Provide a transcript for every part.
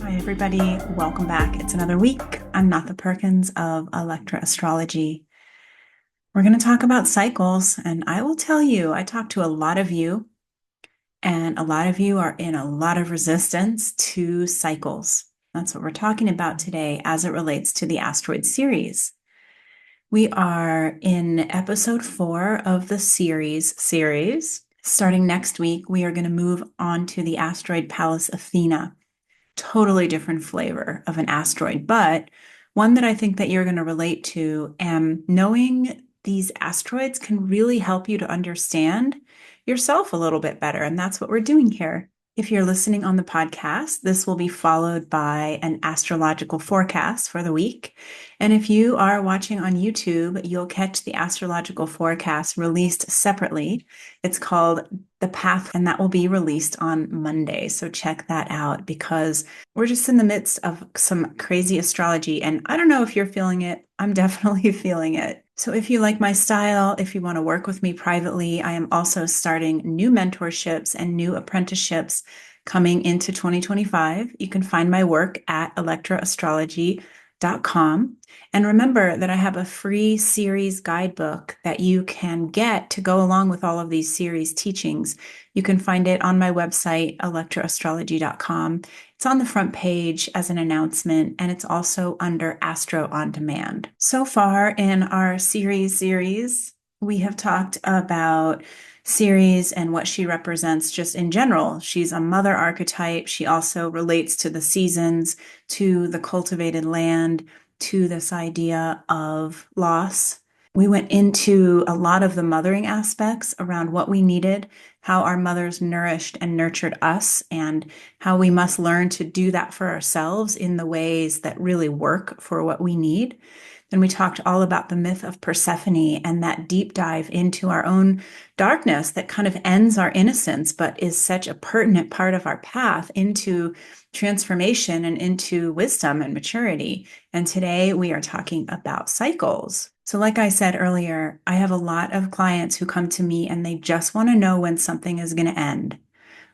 Hi, everybody. Welcome back. It's another week. I'm Natha Perkins of Electra Astrology. We're going to talk about cycles, and I will tell you, I talk to a lot of you, and a lot of you are in a lot of resistance to cycles. That's what we're talking about today as it relates to the asteroid series. We are in episode 4 of the Ceres series. Starting next week, we are going to move on to the asteroid Pallas Athena. Totally different flavor of an asteroid, but one that I think that you're going to relate to. And knowing these asteroids can really help you to understand yourself a little bit better. And that's what we're doing here. If you're listening on the podcast, this will be followed by an astrological forecast for the week. And if you are watching on YouTube, you'll catch the astrological forecast released separately. It's called The Path, and that will be released on Monday. So check that out because we're just in the midst of some crazy astrology. And I don't know if you're feeling it. I'm definitely feeling it. So if you like my style, if you want to work with me privately, I am also starting new mentorships and new apprenticeships coming into 2025. You can find my work at electraastrology.com. And remember that I have a free series guidebook that you can get to go along with all of these series teachings. You can find it on my website, electraastrology.com. It's on the front page as an announcement, and it's also under Astro on Demand. So far in our series, we have talked about Ceres and what she represents just in general. She's a mother archetype. She also relates to the seasons, to the cultivated land, to this idea of loss. We went into a lot of the mothering aspects around what we needed, how our mothers nourished and nurtured us, and how we must learn to do that for ourselves in the ways that really work for what we need. Then we talked all about the myth of Persephone and that deep dive into our own darkness that kind of ends our innocence, but is such a pertinent part of our path into transformation and into wisdom and maturity. And today we are talking about cycles. So like I said earlier, I have a lot of clients who come to me and they just want to know when something is going to end,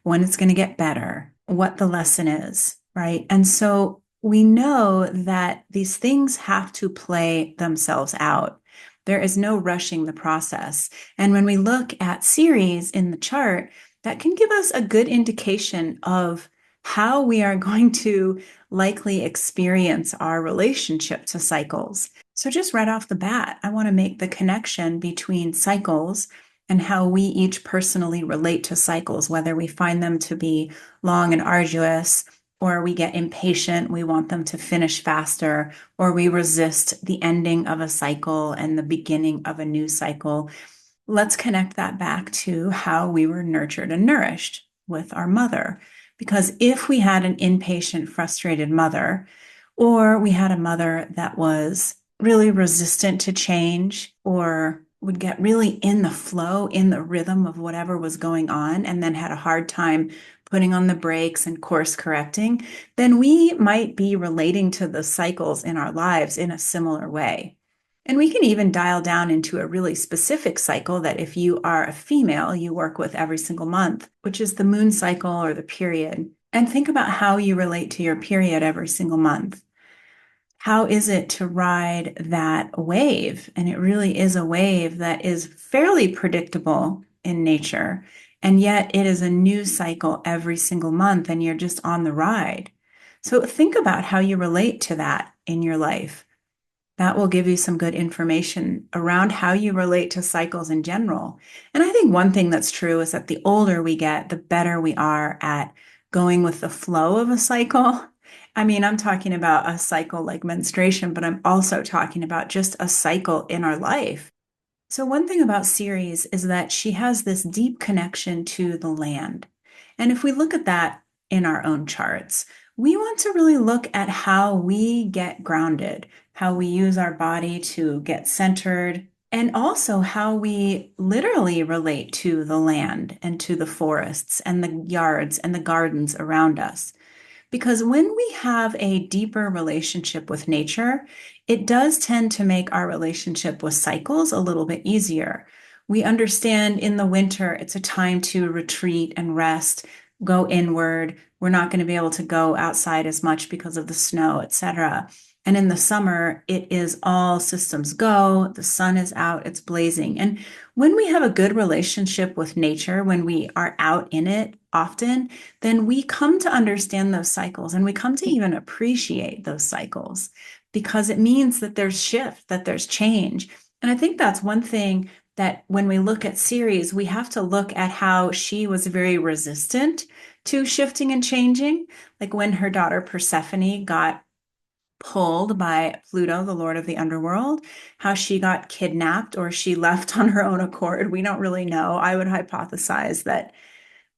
when it's going to get better, what the lesson is, right? And so we know that these things have to play themselves out. There is no rushing the process. And when we look at Ceres in the chart, that can give us a good indication of how we are going to likely experience our relationship to cycles. So just right off the bat, I want to make the connection between cycles and how we each personally relate to cycles, whether we find them to be long and arduous, or we get impatient, we want them to finish faster, or we resist the ending of a cycle and the beginning of a new cycle. Let's connect that back to how we were nurtured and nourished with our mother. Because if we had an impatient, frustrated mother, or we had a mother that was really resistant to change, or would get really in the flow, in the rhythm of whatever was going on, and then had a hard time putting on the brakes and course correcting, then we might be relating to the cycles in our lives in a similar way. And we can even dial down into a really specific cycle that if you are a female, you work with every single month, which is the moon cycle or the period. And think about how you relate to your period every single month. How is it to ride that wave? And it really is a wave that is fairly predictable in nature. And yet it is a new cycle every single month, and you're just on the ride. So think about how you relate to that in your life. That will give you some good information around how you relate to cycles in general. And I think one thing that's true is that the older we get, the better we are at going with the flow of a cycle. I mean, I'm talking about a cycle like menstruation, but I'm also talking about just a cycle in our life. So one thing about Ceres is that she has this deep connection to the land. And if we look at that in our own charts, we want to really look at how we get grounded, how we use our body to get centered, and also how we literally relate to the land and to the forests and the yards and the gardens around us. Because when we have a deeper relationship with nature, it does tend to make our relationship with cycles a little bit easier. We understand in the winter it's a time to retreat and rest, go inward. We're not going to be able to go outside as much because of the snow, etc. And in the summer, it is all systems go. The sun is out, it's blazing. And when we have a good relationship with nature, when we are out in it often, then we come to understand those cycles and we come to even appreciate those cycles because it means that there's shift, that there's change. And I think that's one thing that when we look at Ceres, we have to look at how she was very resistant to shifting and changing. Like when her daughter Persephone got pulled by Pluto, the Lord of the underworld, how she got kidnapped or she left on her own accord. We don't really know. I would hypothesize that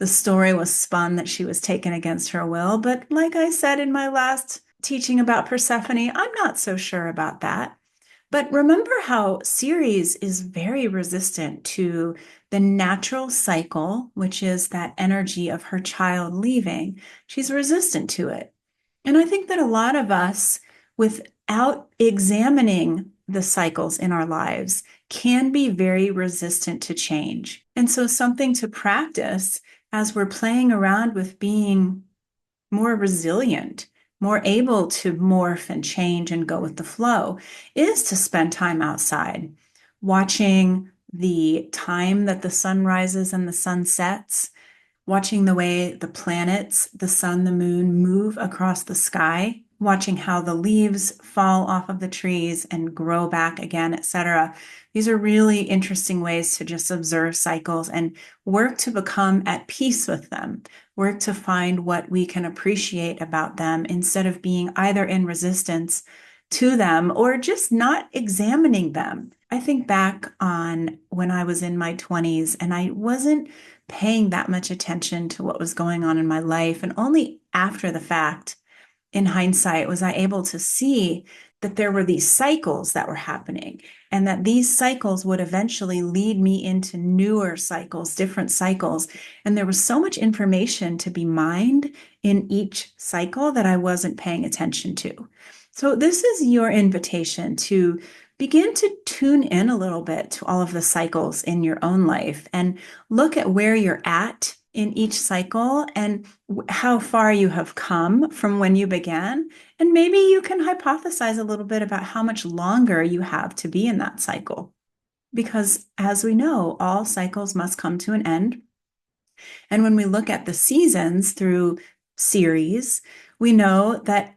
the story was spun that she was taken against her will. But like I said in my last teaching about Persephone, I'm not so sure about that. But remember how Ceres is very resistant to the natural cycle, which is that energy of her child leaving. She's resistant to it. And I think that a lot of us, without examining the cycles in our lives, can be very resistant to change. And so, something to practice as we're playing around with being more resilient, more able to morph and change and go with the flow, is to spend time outside, watching the time that the sun rises and the sun sets, watching the way the planets, the sun, the moon move across the sky, watching how the leaves fall off of the trees and grow back again, etc. These are really interesting ways to just observe cycles and work to become at peace with them, work to find what we can appreciate about them instead of being either in resistance to them or just not examining them. I think back on when I was in my 20s and I wasn't paying that much attention to what was going on in my life. And only after the fact, in hindsight, was I able to see that there were these cycles that were happening and that these cycles would eventually lead me into newer cycles, different cycles. And there was so much information to be mined in each cycle that I wasn't paying attention to. So, this is your invitation to begin to tune in a little bit to all of the cycles in your own life and look at where you're at in each cycle and how far you have come from when you began. And maybe you can hypothesize a little bit about how much longer you have to be in that cycle. Because as we know, all cycles must come to an end. And when we look at the seasons through Ceres, we know that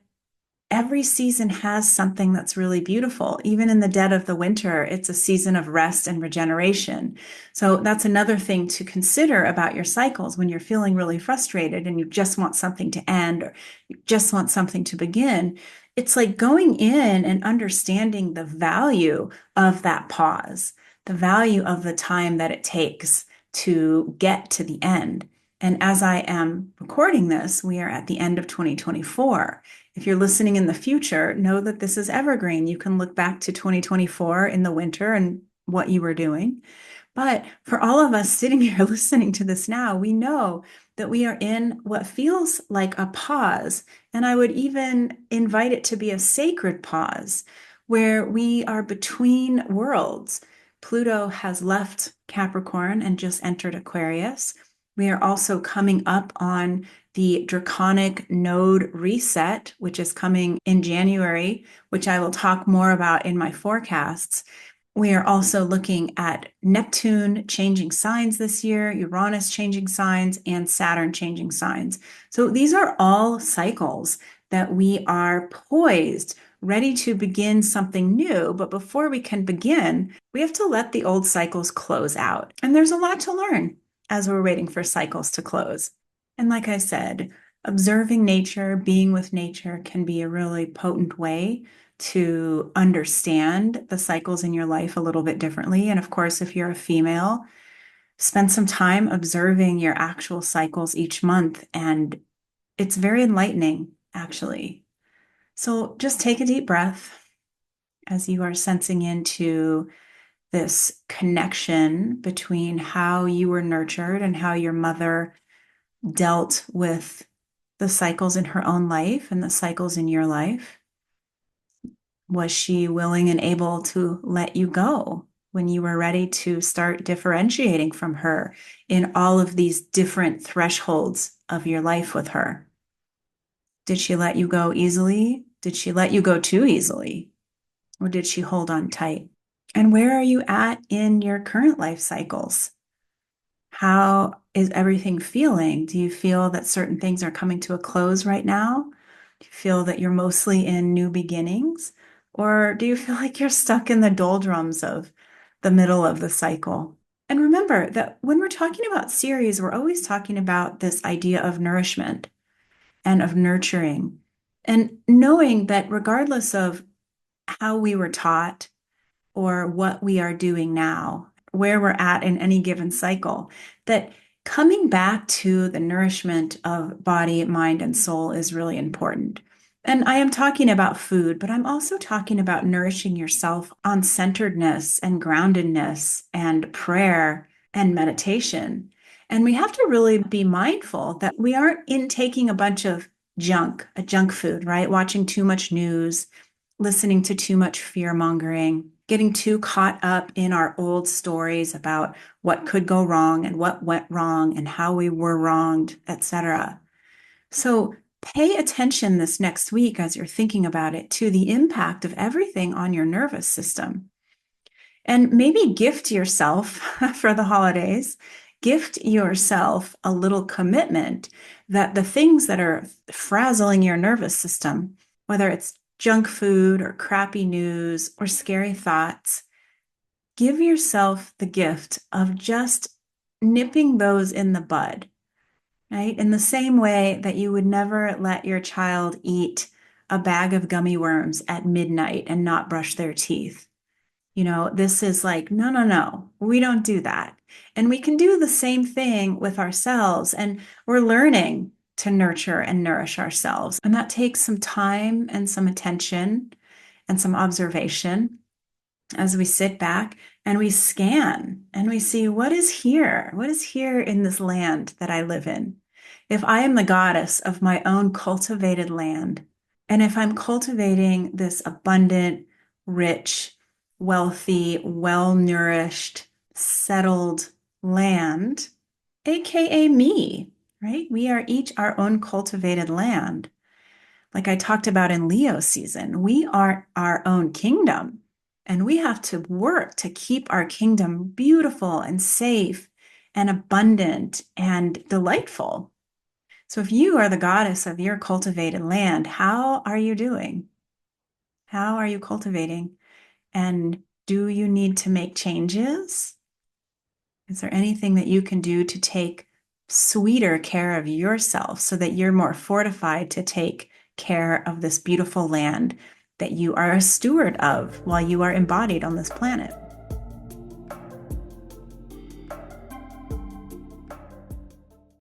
every season has something that's really beautiful. Even in the dead of the winter, it's a season of rest and regeneration. So that's another thing to consider about your cycles when you're feeling really frustrated and you just want something to end or you just want something to begin. It's like going in and understanding the value of that pause, the value of the time that it takes to get to the end. And as I am recording this, we are at the end of 2024. If you're listening in the future, know that this is evergreen. You can look back to 2024 in the winter and what you were doing. But for all of us sitting here listening to this now, we know that we are in what feels like a pause. And I would even invite it to be a sacred pause where we are between worlds. Pluto has left Capricorn and just entered Aquarius. We are also coming up on the draconic node reset, which is coming in January, which I will talk more about in my forecasts. We are also looking at Neptune changing signs this year, Uranus changing signs, and Saturn changing signs. So these are all cycles that we are poised, ready to begin something new. But before we can begin, we have to let the old cycles close out. And there's a lot to learn as we're waiting for cycles to close. And like I said, observing nature, being with nature can be a really potent way to understand the cycles in your life a little bit differently. And of course, if you're a female, spend some time observing your actual cycles each month. And it's very enlightening, actually. So just take a deep breath as you are sensing into this connection between how you were nurtured and how your mother dealt with the cycles in her own life and the cycles in your life. Was she willing and able to let you go when you were ready to start differentiating from her in all of these different thresholds of your life with her? Did she let you go easily? Did she let you go too easily? Or did she hold on tight? And where are you at in your current life cycles? How is everything feeling? Do you feel that certain things are coming to a close right now? Do you feel that you're mostly in new beginnings? Or do you feel like you're stuck in the doldrums of the middle of the cycle? And remember that when we're talking about Ceres, we're always talking about this idea of nourishment and of nurturing, and knowing that regardless of how we were taught or what we are doing now, where we're at in any given cycle, that coming back to the nourishment of body, mind, and soul is really important. And I am talking about food, but I'm also talking about nourishing yourself on centeredness and groundedness and prayer and meditation. And we have to really be mindful that we aren't intaking a bunch of a junk food, right? Watching too much news, listening to too much fear mongering, getting too caught up in our old stories about what could go wrong and what went wrong and how we were wronged, etc. So pay attention this next week as you're thinking about it to the impact of everything on your nervous system. And maybe gift yourself for the holidays, gift yourself a little commitment that the things that are frazzling your nervous system, whether it's junk food or crappy news or scary thoughts, give yourself the gift of just nipping those in the bud, right? In the same way that you would never let your child eat a bag of gummy worms at midnight and not brush their teeth. This is like, no, no, no, we don't do that. And we can do the same thing with ourselves. And we're learning to nurture and nourish ourselves. And that takes some time and some attention and some observation as we sit back and we scan and we see what is here? What is here in this land that I live in? If I am the goddess of my own cultivated land, and if I'm cultivating this abundant, rich, wealthy, well-nourished, settled land, AKA me, right? We are each our own cultivated land. Like I talked about in Leo season, we are our own kingdom, and we have to work to keep our kingdom beautiful and safe and abundant and delightful. So if you are the goddess of your cultivated land, how are you doing? How are you cultivating? And do you need to make changes? Is there anything that you can do to take sweeter care of yourself so that you're more fortified to take care of this beautiful land that you are a steward of while you are embodied on this planet?